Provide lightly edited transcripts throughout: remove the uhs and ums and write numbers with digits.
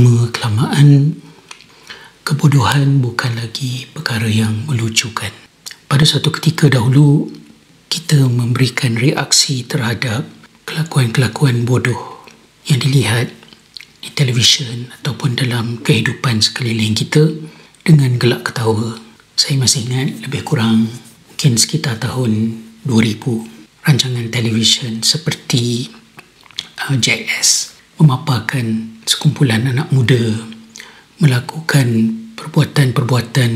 Lama-kelamaan, kebodohan bukan lagi perkara yang melucukan. Pada suatu ketika dahulu, kita memberikan reaksi terhadap kelakuan-kelakuan bodoh yang dilihat di televisyen ataupun dalam kehidupan sekeliling kita dengan gelak ketawa. Saya masih ingat lebih kurang mungkin sekitar tahun 2000, rancangan televisyen seperti Jackass memaparkan sekumpulan anak muda melakukan perbuatan-perbuatan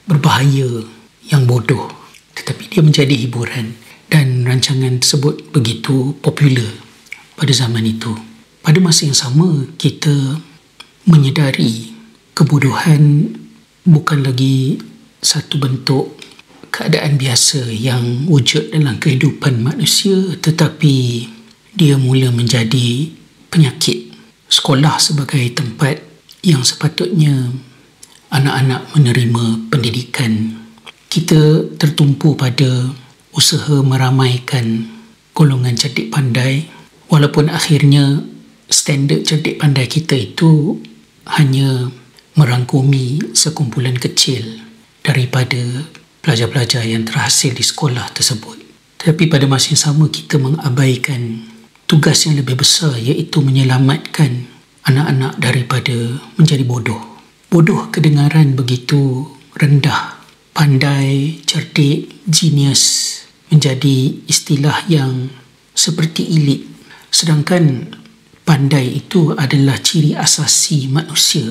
berbahaya yang bodoh, tetapi dia menjadi hiburan dan rancangan tersebut begitu popular pada zaman itu. Pada masa yang sama, kita menyedari kebodohan bukan lagi satu bentuk keadaan biasa yang wujud dalam kehidupan manusia, tetapi dia mula menjadi penyakit. Sekolah sebagai tempat yang sepatutnya anak-anak menerima pendidikan, kita tertumpu pada usaha meramaikan golongan cerdik pandai, walaupun akhirnya standard cerdik pandai kita itu hanya merangkumi sekumpulan kecil daripada pelajar-pelajar yang terhasil di sekolah tersebut. Tetapi pada masa yang sama, kita mengabaikan tugas yang lebih besar, iaitu menyelamatkan anak-anak daripada menjadi bodoh. Bodoh kedengaran begitu rendah. Pandai, cerdik, genius menjadi istilah yang seperti elit. Sedangkan pandai itu adalah ciri asasi manusia.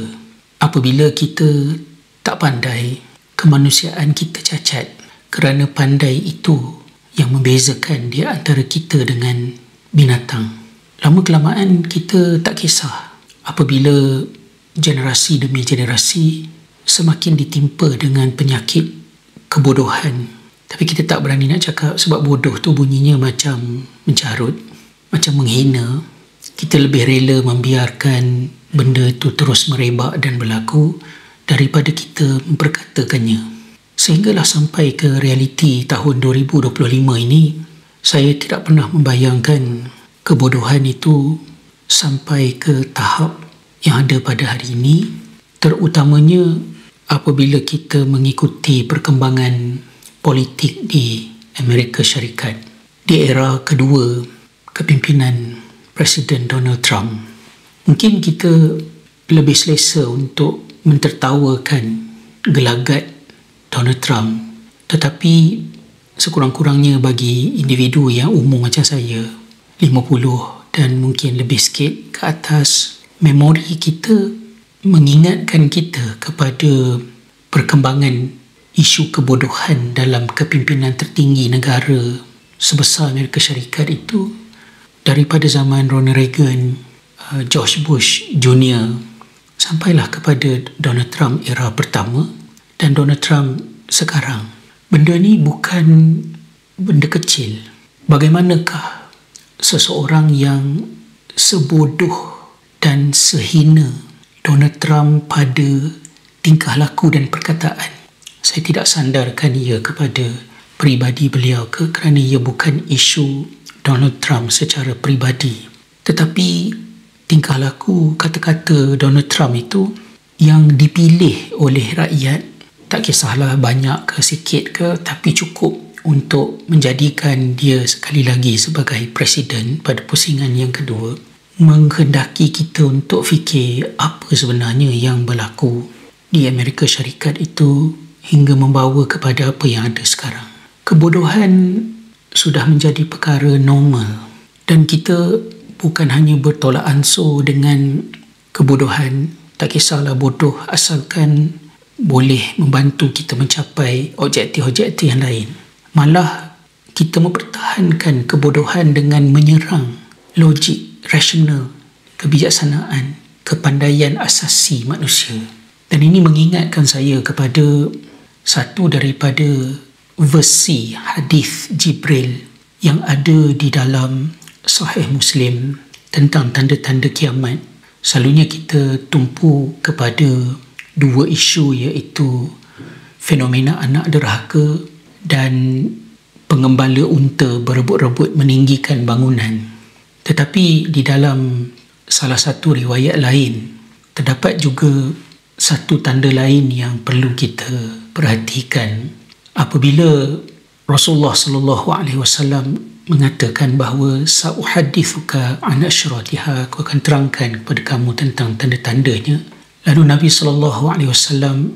Apabila kita tak pandai, kemanusiaan kita cacat, kerana pandai itu yang membezakan di antara kita dengan binatang. Lama-kelamaan kita tak kisah apabila generasi demi generasi semakin ditimpa dengan penyakit kebodohan. Tapi kita tak berani nak cakap sebab bodoh tu bunyinya macam mencarut, macam menghina. Kita lebih rela membiarkan benda itu terus merebak dan berlaku daripada kita memperkatakannya. Sehinggalah sampai ke realiti tahun 2025 ini, saya tidak pernah membayangkan kebodohan itu sampai ke tahap yang ada pada hari ini, terutamanya apabila kita mengikuti perkembangan politik di Amerika Syarikat di era kedua kepimpinan Presiden Donald Trump. Mungkin kita lebih selesa untuk mentertawakan gelagat Donald Trump, tetapi sekurang-kurangnya bagi individu yang umur macam saya, 50 dan mungkin lebih sikit ke atas, memori kita mengingatkan kita kepada perkembangan isu kebodohan dalam kepimpinan tertinggi negara sebesar Amerika Syarikat itu daripada zaman Ronald Reagan, George Bush Jr. sampailah kepada Donald Trump era pertama dan Donald Trump sekarang. Benda ni bukan benda kecil. Bagaimanakah seseorang yang sebodoh dan sehina Donald Trump pada tingkah laku dan perkataan? Saya tidak sandarkan ia kepada peribadi beliau kerana ia bukan isu Donald Trump secara peribadi. Tetapi tingkah laku, kata-kata Donald Trump itu yang dipilih oleh rakyat, tak kisahlah banyak ke sikit ke, tapi cukup untuk menjadikan dia sekali lagi sebagai presiden pada pusingan yang kedua, menghendaki kita untuk fikir apa sebenarnya yang berlaku di Amerika Syarikat itu hingga membawa kepada apa yang ada sekarang. Kebodohan sudah menjadi perkara normal dan kita bukan hanya bertolak ansur dengan kebodohan, tak kisahlah bodoh asalkan boleh membantu kita mencapai objektif-objektif yang lain. Malah kita mempertahankan kebodohan dengan menyerang logik, rasional, kebijaksanaan, kepandaian asasi manusia. Dan ini mengingatkan saya kepada satu daripada versi hadis Jibril yang ada di dalam Sahih Muslim tentang tanda-tanda kiamat. Selalunya kita tumpu kepada dua isu, iaitu fenomena anak derhaka dan pengembala unta berebut-rebut meninggikan bangunan. Tetapi di dalam salah satu riwayat lain, terdapat juga satu tanda lain yang perlu kita perhatikan apabila Rasulullah sallallahu alaihi wasallam mengatakan bahawa sa'uhaddithuka an asyratiha, aku akan terangkan kepada kamu tentang tanda-tandanya. Lalu Nabi sallallahu alaihi wasallam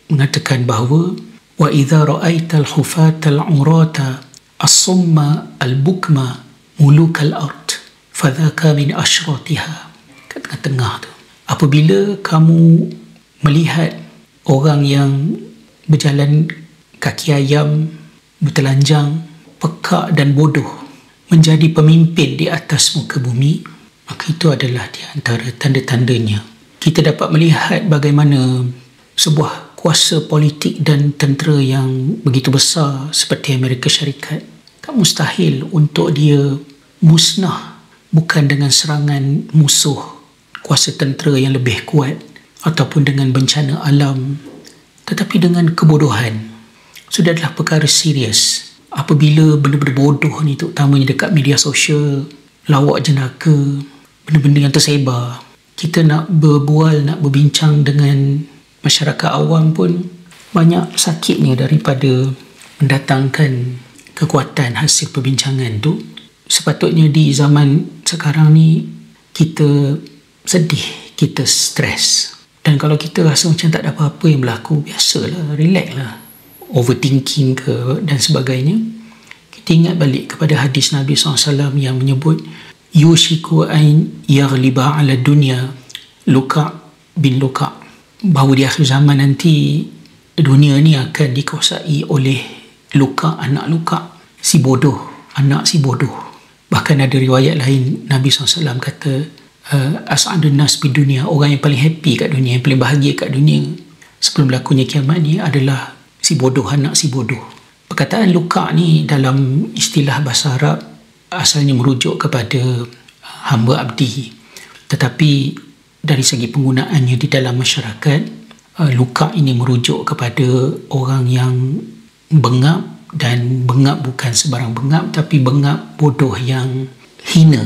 mengatakan bahawa wa idza ra'aital hufatal urata as-summa al-bukma mulukal ard fadhaka min asyratiha. Kat tengah-tengah tu, apabila kamu melihat orang yang berjalan kaki ayam, bertelanjang, pekak dan bodoh menjadi pemimpin di atas muka bumi, maka itu adalah di antara tanda-tandanya. Kita dapat melihat bagaimana sebuah kuasa politik dan tentera yang begitu besar seperti Amerika Syarikat tak mustahil untuk dia musnah bukan dengan serangan musuh kuasa tentera yang lebih kuat ataupun dengan bencana alam, tetapi dengan kebodohan. Sudah adalah perkara serius apabila benda-benda bodoh ni, terutamanya dekat media sosial, lawak jenaka, benda-benda yang tersebar, kita nak berbual, nak berbincang dengan masyarakat awam pun banyak sakitnya daripada mendatangkan kekuatan hasil perbincangan tu. Sepatutnya di zaman sekarang ni kita sedih, kita stres, dan kalau kita rasa macam tak ada apa-apa yang berlaku, biasalah, relax lah, overthinking ke dan sebagainya. Kita ingat balik kepada hadis Nabi SAW yang menyebut yushiku ain yaghliba ala dunya luka bin luka, bahawa di akhir zaman nanti dunia ni akan dikuasai oleh luka, anak luka, si bodoh, anak si bodoh. Bahkan ada riwayat lain Nabi SAW kata as'adun nas di dunia, orang yang paling happy kat dunia, yang paling bahagia kat dunia sebelum berlakunya kiamat ni adalah si bodoh, anak si bodoh. Perkataan luka ni dalam istilah bahasa Arab asalnya merujuk kepada hamba abdi, tetapi dari segi penggunaannya di dalam masyarakat, luka ini merujuk kepada orang yang bengap, dan bengap bukan sebarang bengap, tapi bengap bodoh yang hina,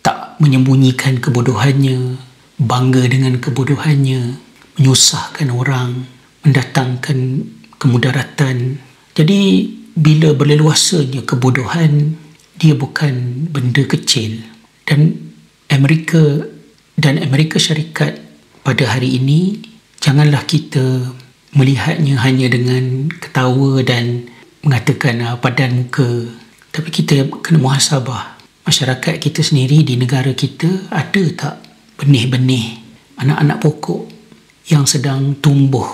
tak menyembunyikan kebodohannya, bangga dengan kebodohannya, menyusahkan orang, mendatangkan kemudaratan. Jadi bila berleluasanya kebodohan, dia bukan benda kecil. Dan Amerika Syarikat pada hari ini, janganlah kita melihatnya hanya dengan ketawa dan mengatakan padan muka, tapi kita kena muhasabah. Masyarakat kita sendiri di negara kita, ada tak benih-benih anak-anak pokok yang sedang tumbuh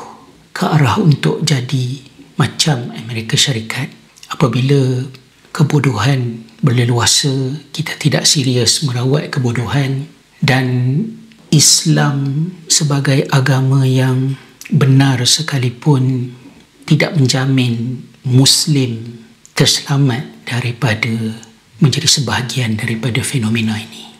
ke arah untuk jadi macam Amerika Syarikat? Apabila kebodohan berleluasa, kita tidak serius merawat kebodohan, dan Islam sebagai agama yang benar sekalipun tidak menjamin Muslim terselamat daripada menjadi sebahagian daripada fenomena ini.